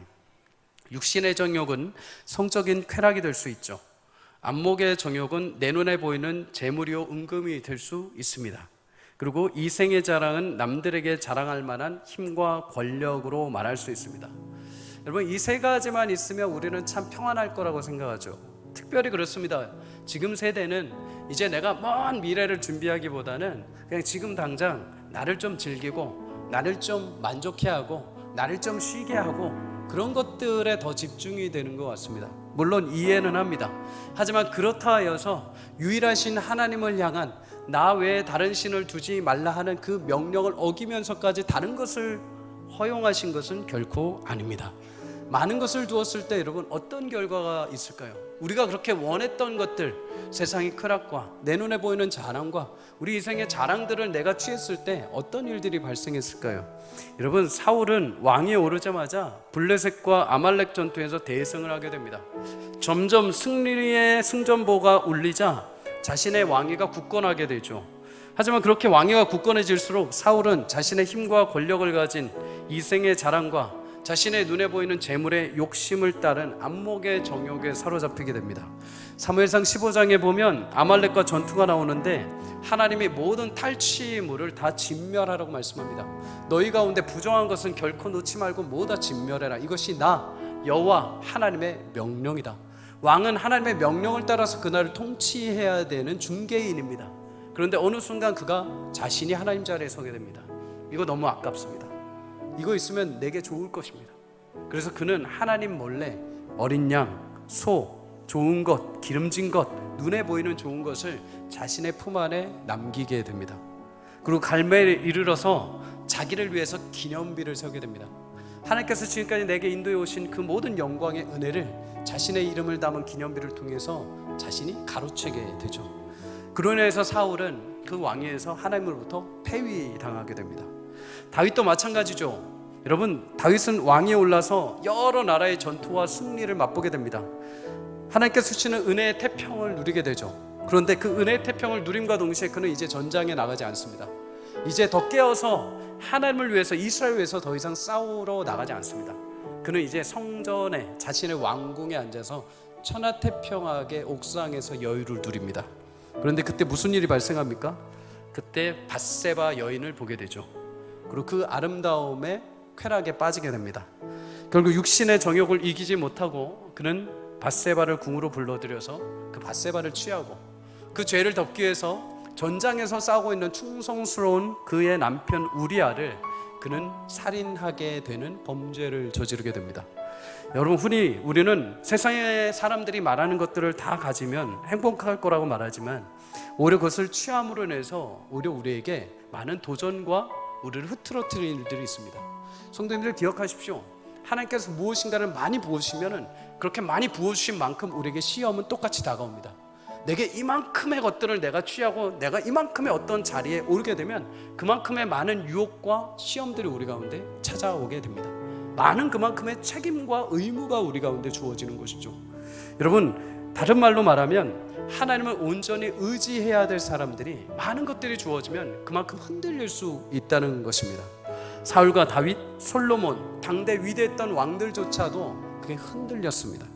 육신의 정욕은 성적인 쾌락이 될 수 있죠. 안목의 정욕은 내 눈에 보이는 재물이요 은금이 될 수 있습니다. 그리고 이생의 자랑은 남들에게 자랑할 만한 힘과 권력으로 말할 수 있습니다. 여러분, 이 세 가지만 있으면 우리는 참 평안할 거라고 생각하죠. 특별히 그렇습니다. 지금 세대는 이제 내가 먼 미래를 준비하기보다는 그냥 지금 당장 나를 좀 즐기고 나를 좀 만족해하고 나를 좀 쉬게 하고 그런 것들에 더 집중이 되는 것 같습니다. 물론 이해는 합니다. 하지만 그렇다 하여서 유일하신 하나님을 향한 나 외에 다른 신을 두지 말라 하는 그 명령을 어기면서까지 다른 것을 허용하신 것은 결코 아닙니다. 많은 것을 두었을 때 여러분 어떤 결과가 있을까요? 우리가 그렇게 원했던 것들, 세상의 쾌락과 내 눈에 보이는 자랑과 우리 인생의 자랑들을 내가 취했을 때 어떤 일들이 발생했을까요? 여러분, 사울은 왕위에 오르자마자 블레셋과 아말렉 전투에서 대승을 하게 됩니다. 점점 승리의 승전보가 울리자 자신의 왕위가 굳건하게 되죠. 하지만 그렇게 왕위가 굳건해질수록 사울은 자신의 힘과 권력을 가진 이생의 자랑과 자신의 눈에 보이는 재물의 욕심을 따른 안목의 정욕에 사로잡히게 됩니다. 사무엘상 15장에 보면 아말렉과 전투가 나오는데 하나님이 모든 탈취물을 다 진멸하라고 말씀합니다. 너희 가운데 부정한 것은 결코 놓지 말고 모두 다 진멸해라. 이것이 나 여호와 하나님의 명령이다. 왕은 하나님의 명령을 따라서 그날을 통치해야 되는 중개인입니다. 그런데 어느 순간 그가 자신이 하나님 자리에 서게 됩니다. 이거 너무 아깝습니다. 이거 있으면 내게 좋을 것입니다. 그래서 그는 하나님 몰래 어린 양, 소, 좋은 것, 기름진 것, 눈에 보이는 좋은 것을 자신의 품 안에 남기게 됩니다. 그리고 갈멜에 이르러서 자기를 위해서 기념비를 세우게 됩니다. 하나님께서 지금까지 내게 인도해 오신 그 모든 영광의 은혜를 자신의 이름을 담은 기념비를 통해서 자신이 가로채게 되죠. 그로 인해서 사울은 그 왕위에서 하나님으로부터 폐위당하게 됩니다. 다윗도 마찬가지죠. 여러분, 다윗은 왕위에 올라서 여러 나라의 전투와 승리를 맛보게 됩니다. 하나님께서 주시는 은혜의 태평을 누리게 되죠. 그런데 그 은혜의 태평을 누림과 동시에 그는 이제 전장에 나가지 않습니다. 이제 더 깨어서 하나님을 위해서, 이스라엘을 위해서 더 이상 싸우러 나가지 않습니다. 그는 이제 성전에 자신의 왕궁에 앉아서 천하태평하게 옥상에서 여유를 누립니다. 그런데 그때 무슨 일이 발생합니까? 그때 밧세바 여인을 보게 되죠. 그리고 그 아름다움에 쾌락에 빠지게 됩니다. 결국 육신의 정욕을 이기지 못하고 그는 밧세바를 궁으로 불러들여서 그 밧세바를 취하고 그 죄를 덮기 위해서 전장에서 싸우고 있는 충성스러운 그의 남편 우리아를 그는 살인하게 되는 범죄를 저지르게 됩니다. 여러분, 흔히 우리는 세상의 사람들이 말하는 것들을 다 가지면 행복할 거라고 말하지만 오히려 그것을 취함으로 인해서 오히려 우리에게 많은 도전과 우리를 흐트러뜨리는 일들이 있습니다. 성도님들 기억하십시오. 하나님께서 무엇인가를 많이 부어주시면 그렇게 많이 부어주신 만큼 우리에게 시험은 똑같이 다가옵니다. 내게 이만큼의 것들을 내가 취하고 내가 이만큼의 어떤 자리에 오르게 되면 그만큼의 많은 유혹과 시험들이 우리 가운데 찾아오게 됩니다. 많은 그만큼의 책임과 의무가 우리 가운데 주어지는 것이죠. 여러분, 다른 말로 말하면 하나님을 온전히 의지해야 될 사람들이 많은 것들이 주어지면 그만큼 흔들릴 수 있다는 것입니다. 사울과 다윗, 솔로몬, 당대 위대했던 왕들조차도 그게 흔들렸습니다.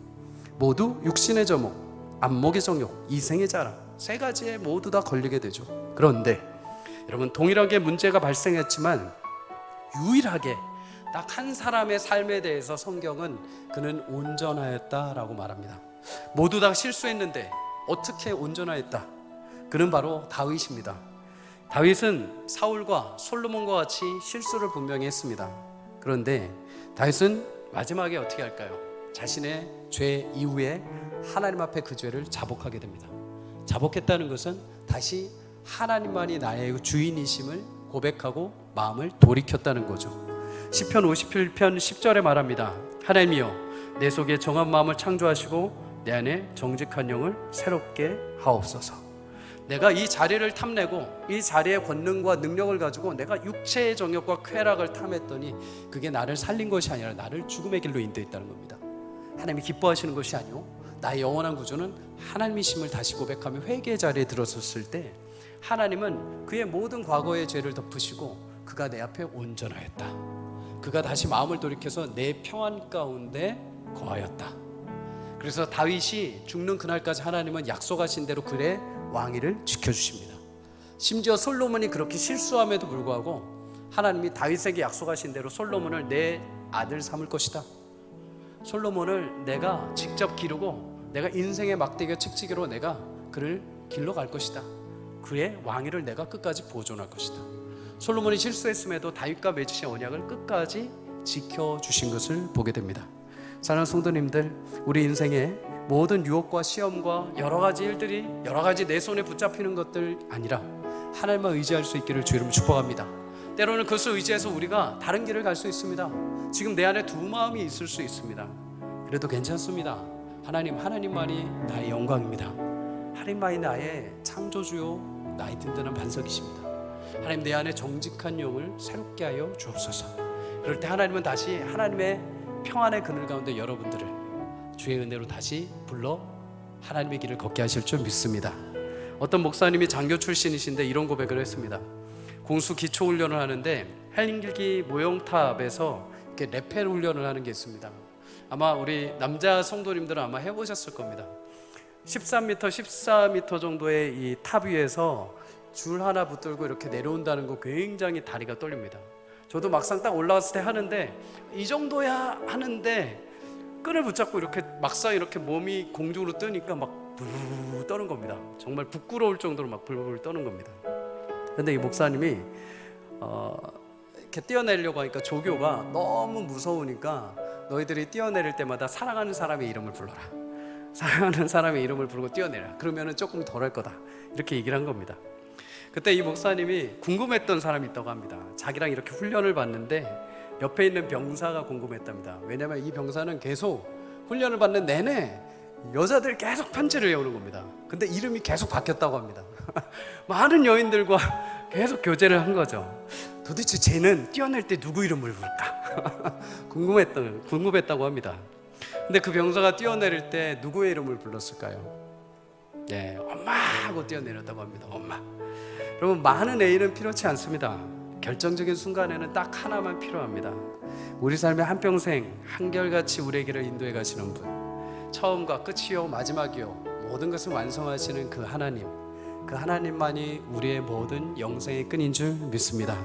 모두 육신의 정욕, 안목의 정욕, 이생의 자랑, 세 가지에 모두 다 걸리게 되죠. 그런데 여러분, 동일하게 문제가 발생했지만 유일하게 딱 한 사람의 삶에 대해서 성경은 그는 온전하였다라고 말합니다. 모두 다 실수했는데 어떻게 온전하였다? 그는 바로 다윗입니다. 다윗은 사울과 솔로몬과 같이 실수를 분명히 했습니다. 그런데 다윗은 마지막에 어떻게 할까요? 자신의 죄 이후에 하나님 앞에 그 죄를 자복하게 됩니다. 자복했다는 것은 다시 하나님만이 나의 주인이심을 고백하고 마음을 돌이켰다는 거죠. 시편 57편 10절에 말합니다. 하나님이여, 내 속에 정한 마음을 창조하시고 내 안에 정직한 영을 새롭게 하옵소서. 내가 이 자리를 탐내고 이 자리의 권능과 능력을 가지고 내가 육체의 정욕과 쾌락을 탐했더니 그게 나를 살린 것이 아니라 나를 죽음의 길로 인도했다는 겁니다. 하나님이 기뻐하시는 것이 아니오, 나의 영원한 구주는 하나님이심을 다시 고백하며 회개의 자리에 들어섰을 때 하나님은 그의 모든 과거의 죄를 덮으시고 그가 내 앞에 온전하였다. 그가 다시 마음을 돌이켜서 내 평안 가운데 거하였다. 그래서 다윗이 죽는 그날까지 하나님은 약속하신 대로 그의 왕위를 지켜주십니다. 심지어 솔로몬이 그렇게 실수함에도 불구하고 하나님이 다윗에게 약속하신 대로 솔로몬을 내 아들 삼을 것이다. 솔로몬을 내가 직접 기르고 내가 인생의 막대기와 책찍이로 내가 그를 길러갈 것이다. 그의 왕위를 내가 끝까지 보존할 것이다. 솔로몬이 실수했음에도 다윗과 맺으신 언약을 끝까지 지켜주신 것을 보게 됩니다. 사랑하는 성도님들, 우리 인생의 모든 유혹과 시험과 여러 가지 일들이 여러 가지 내 손에 붙잡히는 것들 아니라 하나님만 의지할 수 있기를 주 이름으로 축복합니다. 때로는 그것을 의지해서 우리가 다른 길을 갈 수 있습니다. 지금 내 안에 두 마음이 있을 수 있습니다. 그래도 괜찮습니다. 하나님만이 나의 영광입니다. 하나님만이 나의 창조주요 나의 든든한 반석이십니다. 하나님, 내 안에 정직한 영을 새롭게 하여 주옵소서. 그럴 때 하나님은 다시 하나님의 평안의 그늘 가운데 여러분들을 주의 은혜로 다시 불러 하나님의 길을 걷게 하실 줄 믿습니다. 어떤 목사님이 장교 출신이신데 이런 고백을 했습니다. 공수 기초 훈련을 하는데 헬링기 모형탑에서 이렇게 레펠 훈련을 하는 게 있습니다. 아마 우리 남자 성도님들은 아마 해보셨을 겁니다. 13m, 14m 정도의 이 탑 위에서 줄 하나 붙들고 이렇게 내려온다는 거 굉장히 다리가 떨립니다. 저도 막상 딱 올라갔을 때 하는데 이 정도야 하는데 끈을 붙잡고 이렇게 막상 이렇게 몸이 공중으로 뜨니까 막 부르르 떠는 겁니다. 정말 부끄러울 정도로 막 불불 떠는 겁니다. 근데 이 목사님이 이렇게 뛰어내리려고 하니까 조교가 너무 무서우니까 너희들이 뛰어내릴 때마다 사랑하는 사람의 이름을 불러라. 사랑하는 사람의 이름을 부르고 뛰어내라. 그러면은 조금 덜할 거다. 이렇게 얘기를 한 겁니다. 그때 이 목사님이 궁금했던 사람이 있다고 합니다. 자기랑 이렇게 훈련을 받는데 옆에 있는 병사가 궁금했답니다. 왜냐하면 이 병사는 계속 훈련을 받는 내내 여자들 계속 편지를 해오는 겁니다. 근데 이름이 계속 바뀌었다고 합니다. 많은 여인들과 계속 교제를 한 거죠. 도대체 쟤는 뛰어낼 때 누구 이름을 부를까? 궁금했다고 합니다. 근데 그 병사가 뛰어내릴 때 누구의 이름을 불렀을까요? 네, 엄마 하고 뛰어내렸다고 합니다. 엄마. 여러분, 많은 애인은 필요치 않습니다. 결정적인 순간에는 딱 하나만 필요합니다. 우리 삶의 한평생 한결같이 우리에게를 인도해 가시는 분, 처음과 끝이요 마지막이요 모든 것을 완성하시는 그 하나님, 그 하나님만이 우리의 모든 영생의 끈인 줄 믿습니다.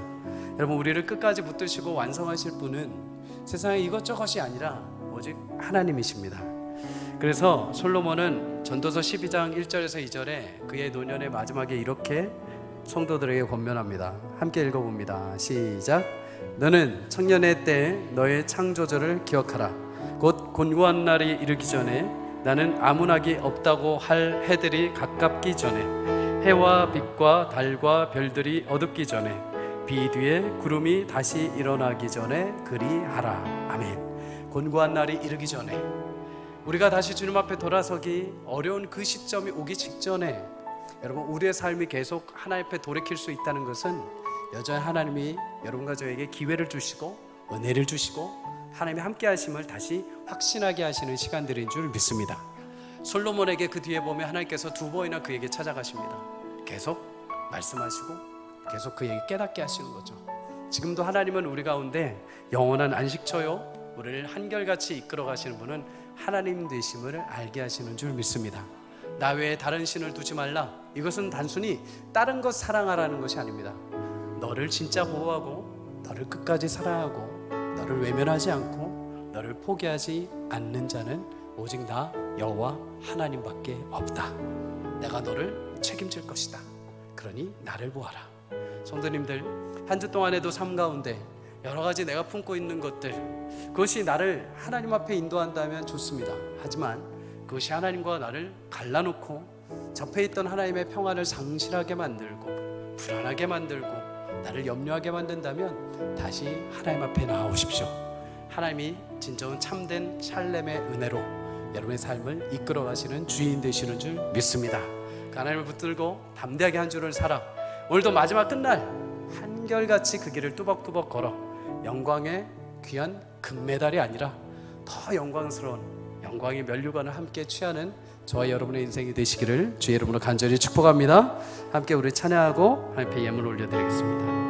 여러분, 우리를 끝까지 붙드시고 완성하실 분은 세상에 이것저것이 아니라 오직 하나님이십니다. 그래서 솔로몬은 전도서 12장 1절에서 2절에 그의 노년의 마지막에 이렇게 성도들에게 권면합니다. 함께 읽어봅니다. 시작. 너는 청년의 때에 너의 창조주를 기억하라. 곧 곤고한 날이 이르기 전에 나는 아문하기 없다고 할 해들이 가깝기 전에 해와 빛과 달과 별들이 어둡기 전에 비 뒤에 구름이 다시 일어나기 전에 그리하라. 아멘. 곤고한 날이 이르기 전에, 우리가 다시 주님 앞에 돌아서기 어려운 그 시점이 오기 직전에 여러분, 우리의 삶이 계속 하나님 앞에 돌이킬 수 있다는 것은 여전히 하나님이 여러분과 저에게 기회를 주시고 은혜를 주시고 하나님이 함께 하심을 다시 확신하게 하시는 시간들인 줄 믿습니다. 솔로몬에게 그 뒤에 보면 하나님께서 두 번이나 그에게 찾아가십니다. 계속 말씀하시고 계속 그에게 깨닫게 하시는 거죠. 지금도 하나님은 우리 가운데 영원한 안식처요, 우리를 한결같이 이끌어 가시는 분은 하나님 되심을 알게 하시는 줄 믿습니다. 나 외에 다른 신을 두지 말라. 이것은 단순히 다른 것 사랑하라는 것이 아닙니다. 너를 진짜 보호하고 너를 끝까지 사랑하고 너를 외면하지 않고 너를 포기하지 않는 자는 오직 나 여호와 하나님밖에 없다. 내가 너를 책임질 것이다. 그러니 나를 보아라. 성도님들, 한 주 동안에도 삶 가운데 여러 가지 내가 품고 있는 것들, 그것이 나를 하나님 앞에 인도한다면 좋습니다. 하지만 그것이 하나님과 나를 갈라놓고 접해 있던 하나님의 평안을 상실하게 만들고 불안하게 만들고 나를 염려하게 만든다면 다시 하나님 앞에 나아오십시오. 하나님이 진정한 참된 샬렘의 은혜로 여러분의 삶을 이끌어 가시는 주인 되시는 줄 믿습니다. 그 하나님을 붙들고 담대하게 한 주를 살아 오늘도 마지막 끝날 한결같이 그 길을 뚜벅뚜벅 걸어 영광의 귀한 금메달이 아니라 더 영광스러운 영광의 면류관을 함께 취하는 저와 여러분의 인생이 되시기를 주의 이름으로 간절히 축복합니다. 함께 우리 찬양하고 하나님 앞에 예물 올려드리겠습니다.